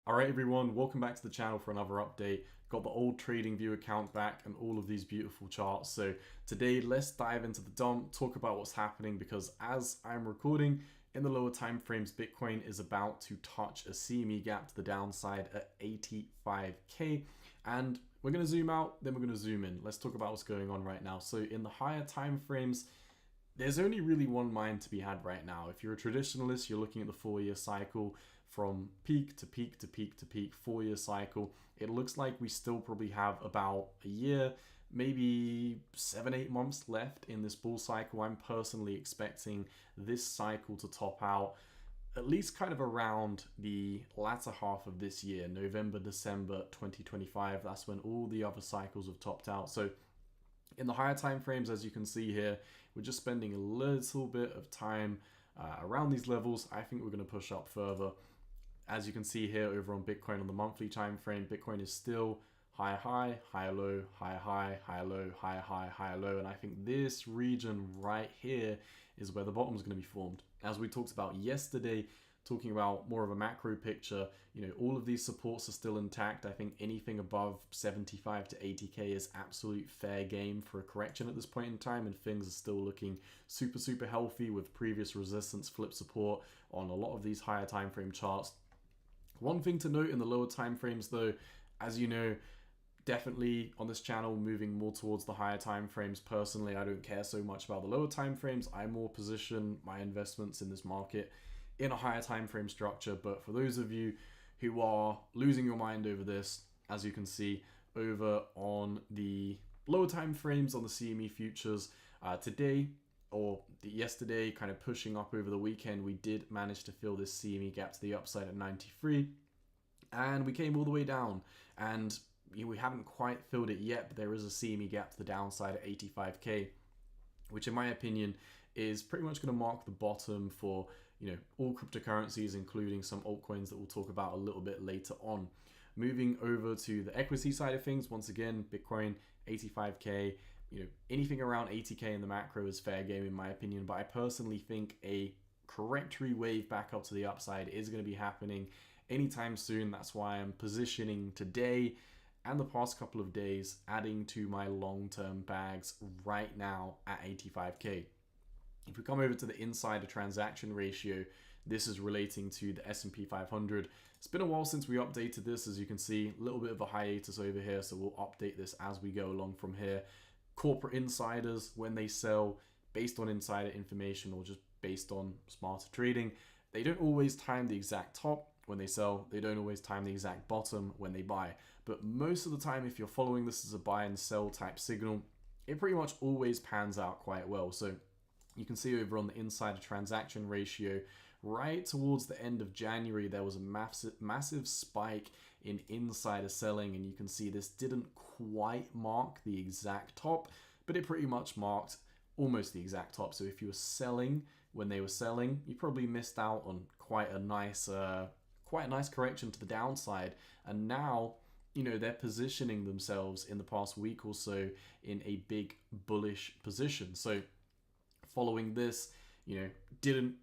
Alright everyone, welcome back to the channel for another update. Got the old TradingView account back and all of these beautiful charts. So today let's dive into the dump, talk about what's happening, because as I'm recording in the lower time frames, Bitcoin is about to touch a CME gap to the downside at 85k. And we're going to zoom out, then we're going to zoom in. Let's talk about what's going on right now. So in the higher time frames, there's only really one mine to be had right now. If you're a traditionalist, you're looking at the 4-year cycle from peak to peak to peak to peak, 4-year cycle. It looks like we still probably have about a year, maybe 7-8 months left in this bull cycle. I'm personally expecting this cycle to top out at least kind of around the latter half of this year, November, December 2025. That's when all the other cycles have topped out. So in the higher time frames, as you can see here, we're just spending a little bit of time around these levels. I think we're going to push up further. As you can see here over on Bitcoin on the monthly time frame, Bitcoin is still higher high, higher low, higher high, higher low, higher high, higher low. And I think this region right here is where the bottom is going to be formed. As we talked about yesterday, talking about more of a macro picture, you know, all of these supports are still intact. I think anything above 75 to 80k is absolute fair game for a correction at this point in time, and things are still looking super healthy with previous resistance flip support on a lot of these higher time frame charts. One thing to note in the lower time frames though, as you know, definitely on this channel moving more towards the higher time frames. Personally, I don't care so much about the lower time frames. I more position my investments in this market in a higher time frame structure. But for those of you who are losing your mind over this, as you can see over on the lower time frames on the CME futures, today or yesterday, kind of pushing up over the weekend, we did manage to fill this CME gap to the upside at 93, and we came all the way down, and we haven't quite filled it yet, but there is a CME gap to the downside at 85k, which in my opinion is pretty much going to mark the bottom for, you know, all cryptocurrencies, including some altcoins that we'll talk about a little bit later on. Moving over to the equity side of things, once again, Bitcoin 85k, you know, anything around 80k in the macro is fair game in my opinion, but I personally think a correctory wave back up to the upside is going to be happening anytime soon. That's why I'm positioning today and the past couple of days, adding to my long-term bags right now at 85k. If we come over to the insider transaction ratio, this is relating to the S&P 500. It's been a while since we updated this. As you can see, a little bit of a hiatus over here, so we'll update this as we go along from here. Corporate insiders, when they sell based on insider information or just based on smarter trading, they don't always time the exact top when they sell. They don't always time the exact bottom when they buy. But most of the time, if you're following this as a buy and sell type signal, it pretty much always pans out quite well. So you can see over on the insider transaction ratio, right towards the end of January, there was a massive spike in insider selling, and you can see this didn't quite mark the exact top, but it pretty much marked almost the exact top. So if you were selling when they were selling, you probably missed out on quite a nice correction to the downside. And now, you know, they're positioning themselves in the past week or so in a big bullish position. So following this, you know,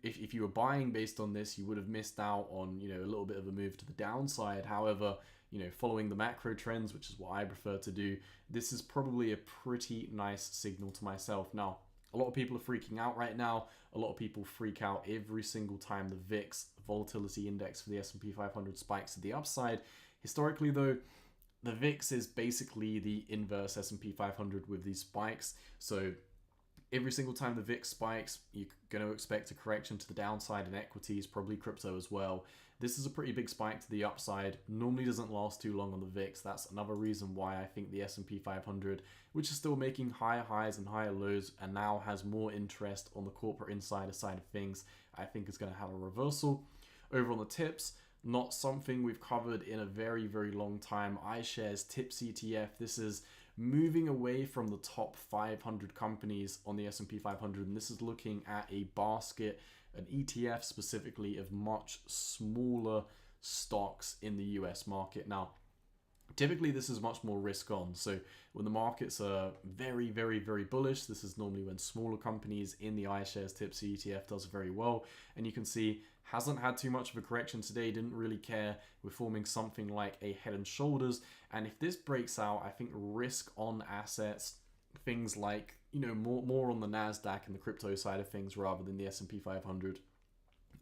if you were buying based on this, you would have missed out on, you know, a little bit of a move to the downside. However, you know, following the macro trends, which is what I prefer to do, this is probably a pretty nice signal to myself. Now, a lot of people are freaking out right now. A lot of people freak out every single time the VIX, volatility index for the S&P 500, spikes to the upside. Historically though, the VIX is basically the inverse S&P 500 with these spikes. So every single time the VIX spikes, you're going to expect a correction to the downside in equities, probably crypto as well. This is a pretty big spike to the upside. Normally doesn't last too long on the VIX. That's another reason why I think the S&P 500, which is still making higher highs and higher lows and now has more interest on the corporate insider side of things, I think is going to have a reversal. Over on the tips, not something we've covered in a very long time. iShares TIPS ETF. This is moving away from the top 500 companies on the S&P 500, and this is looking at a basket, an ETF specifically, of much smaller stocks in the US market. Now, Typically, this is much more risk on. So when the markets are very, very, very bullish, this is normally when smaller companies in the iShares Tips ETF does very well. And you can see hasn't had too much of a correction today, didn't really care. We're forming something like a head and shoulders. And if this breaks out, I think risk on assets, things like, more on the NASDAQ and the crypto side of things rather than the S&P 500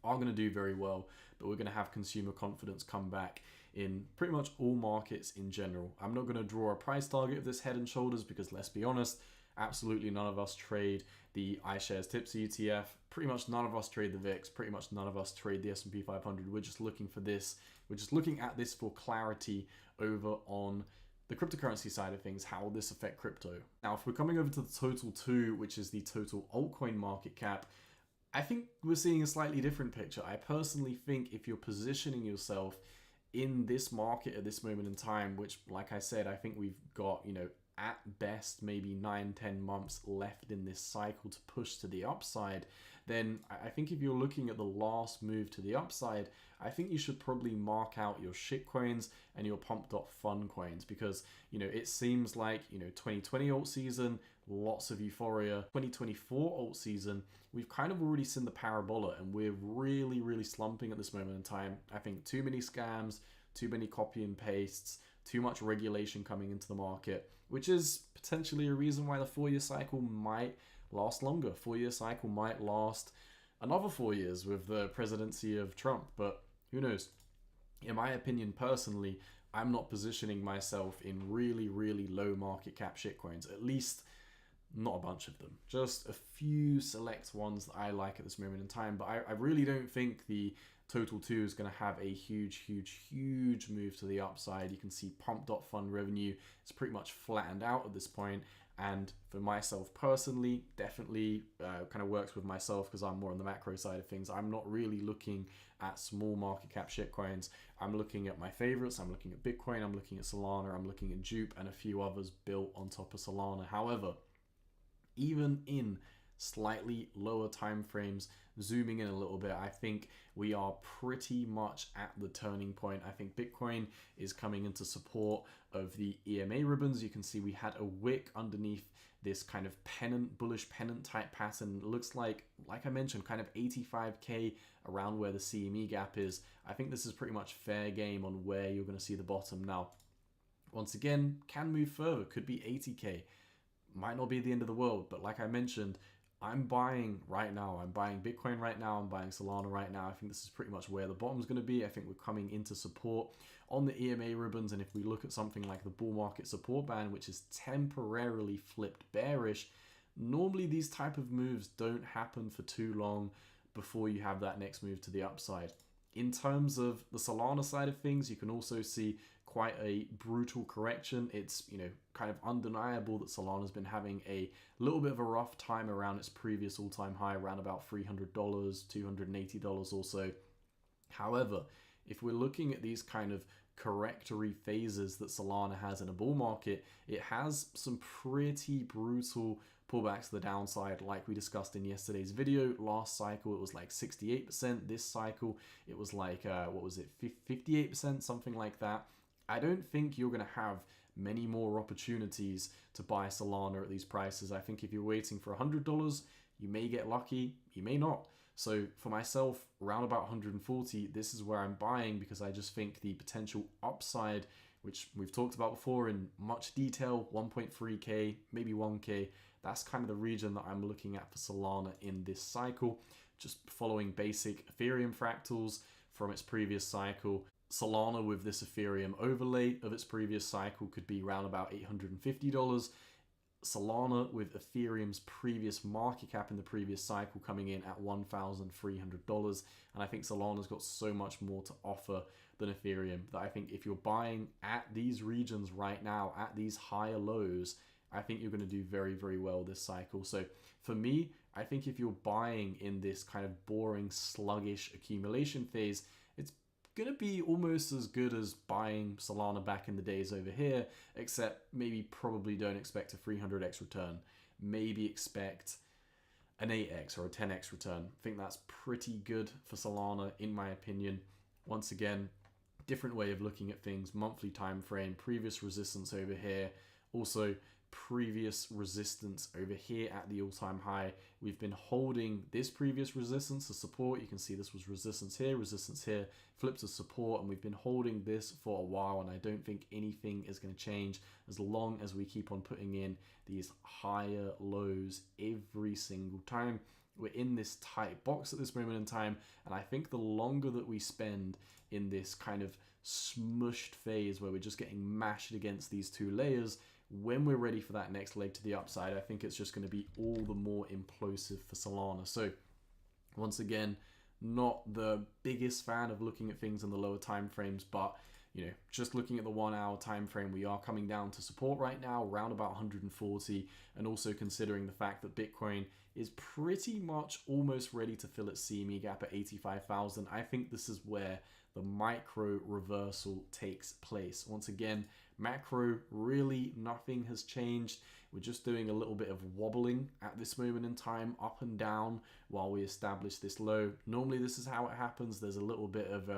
are going to do very well, but we're going to have consumer confidence come back in pretty much all markets in general. I'm not going to draw a price target of this head and shoulders because, let's be honest, absolutely none of us trade the iShares Tips ETF. Pretty much none of us trade the VIX. Pretty much none of us trade the S&P 500. We're just looking for this. We're just looking at this for clarity over on the cryptocurrency side of things. How will this affect crypto? Now, if we're coming over to the total 2, which is the total altcoin market cap, I think we're seeing a slightly different picture. I personally think if you're positioning yourself in this market at this moment in time, which, like I said, I think we've got, at best maybe 9-10 months left in this cycle to push to the upside, then I think if you're looking at the last move to the upside, I think you should probably mark out your shitcoins and your pump.fun coins, because it seems like 2020 alt season, lots of euphoria. 2024 alt season, we've kind of already seen the parabola and we're really, really slumping at this moment in time. I think too many scams, too many copy and pastes, too much regulation coming into the market, which is potentially a reason why the 4-year cycle might last longer. 4-year cycle might last another 4 years with the presidency of Trump, but who knows? In my opinion, personally, I'm not positioning myself in really, really low market cap shitcoins, at least not a bunch of them, just a few select ones that I like at this moment in time. But I really don't think the total 2 is going to have a huge move to the upside. You can see pump.fun revenue is pretty much flattened out at this point. And for myself personally, definitely kind of works with myself because I'm more on the macro side of things. I'm not really looking at small market cap shitcoins. I'm looking at my favorites. I'm looking at Bitcoin. I'm looking at Solana. I'm looking at Dupe and a few others built on top of Solana. However, even in slightly lower time frames, zooming in a little bit, I think we are pretty much at the turning point. I think Bitcoin is coming into support of the EMA ribbons. You can see we had a wick underneath this kind of pennant, bullish pennant type pattern. It looks like I mentioned, kind of 85k around where the CME gap is. I think this is pretty much fair game on where you're going to see the bottom. Now, once again, can move further, could be 80k. Might not be the end of the world, but like I mentioned, I'm buying right now. I'm buying Bitcoin right now. I'm buying Solana right now. I think this is pretty much where the bottom's going to be. I think we're coming into support on the EMA ribbons. And if we look at something like the bull market support band, which is temporarily flipped bearish, normally these type of moves don't happen for too long before you have that next move to the upside. In terms of the Solana side of things, you can also see quite a brutal correction. It's, kind of undeniable that Solana's been having a little bit of a rough time around its previous all-time high, around about $300, $280 or so. However, if we're looking at these kind of correctory phases that Solana has in a bull market, it has some pretty brutal pullbacks to the downside, like we discussed in yesterday's video. Last cycle it was like 68%. This cycle it was like 58%, something like that. I don't think you're going to have many more opportunities to buy Solana at these prices. I think if you're waiting for $100, you may get lucky, you may not. So for myself, around about 140, this is where I'm buying, because I just think the potential upside, which we've talked about before in much detail, 1.3k, maybe 1k, that's kind of the region that I'm looking at for Solana in this cycle. Just following basic Ethereum fractals from its previous cycle. Solana with this Ethereum overlay of its previous cycle could be around about $850. Solana with Ethereum's previous market cap in the previous cycle coming in at $1,300. And I think Solana's got so much more to offer than Ethereum that I think if you're buying at these regions right now, at these higher lows, I think you're going to do very, very well this cycle. So for me, I think if you're buying in this kind of boring, sluggish accumulation phase, it's going to be almost as good as buying Solana back in the days over here, except maybe probably don't expect a 300x return. Maybe expect an 8x or a 10x return. I think that's pretty good for Solana, in my opinion. Once again, different way of looking at things, monthly time frame, previous resistance over here, also previous resistance over here at the all-time high. We've been holding this previous resistance as support. You can see this was resistance here, flipped to support, and we've been holding this for a while, and I don't think anything is going to change as long as we keep on putting in these higher lows every single time. We're in this tight box at this moment in time, and I think the longer that we spend in this kind of smushed phase where we're just getting mashed against these two layers, when we're ready for that next leg to the upside, I think it's just going to be all the more implosive for Solana. So once again, not the biggest fan of looking at things in the lower time frames, but just looking at the 1 hour time frame, we are coming down to support right now, around about 140, and also considering the fact that Bitcoin is pretty much almost ready to fill its CME gap at 85,000. I think this is where the micro reversal takes place. Once again, macro, really nothing has changed. We're just doing a little bit of wobbling at this moment in time, up and down, while we establish this low. Normally this is how it happens. There's a little bit of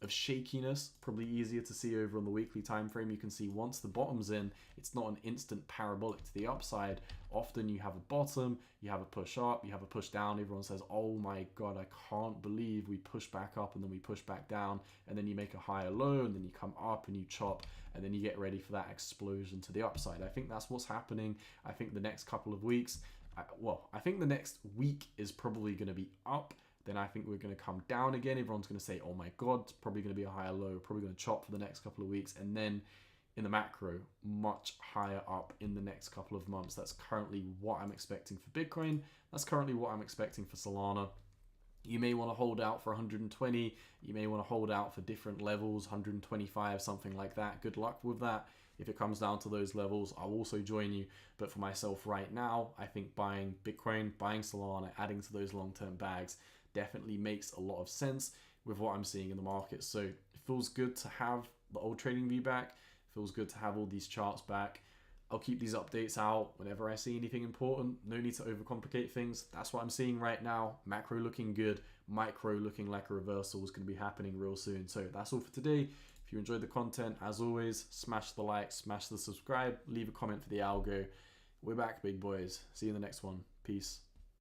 shakiness, probably easier to see over on the weekly time frame. You can see once the bottom's in, it's not an instant parabolic to the upside. Often you have a bottom, you have a push up, you have a push down. Everyone says, oh my God, I can't believe we push back up and then we push back down, and then you make a higher low and then you come up and you chop, and then you get ready for that explosion to the upside. I think that's what's happening. I think the next couple of weeks, I think the next week is probably going to be up. Then I think we're going to come down again. Everyone's going to say, oh my God, it's probably going to be a higher low, probably going to chop for the next couple of weeks. And then in the macro, much higher up in the next couple of months. That's currently what I'm expecting for Bitcoin. That's currently what I'm expecting for Solana. You may want to hold out for 120. You may want to hold out for different levels, 125, something like that. Good luck with that. If it comes down to those levels, I'll also join you. But for myself right now, I think buying Bitcoin, buying Solana, adding to those long-term bags definitely makes a lot of sense with what I'm seeing in the market. So it feels good to have the old trading view back. It feels good to have all these charts back. I'll keep these updates out whenever I see anything important. No need to overcomplicate things. That's what I'm seeing right now. Macro looking good. Micro looking like a reversal is going to be happening real soon. So that's all for today. If you enjoyed the content, as always, smash the like, smash the subscribe, leave a comment for the algo. We're back, big boys. See you in the next one. Peace.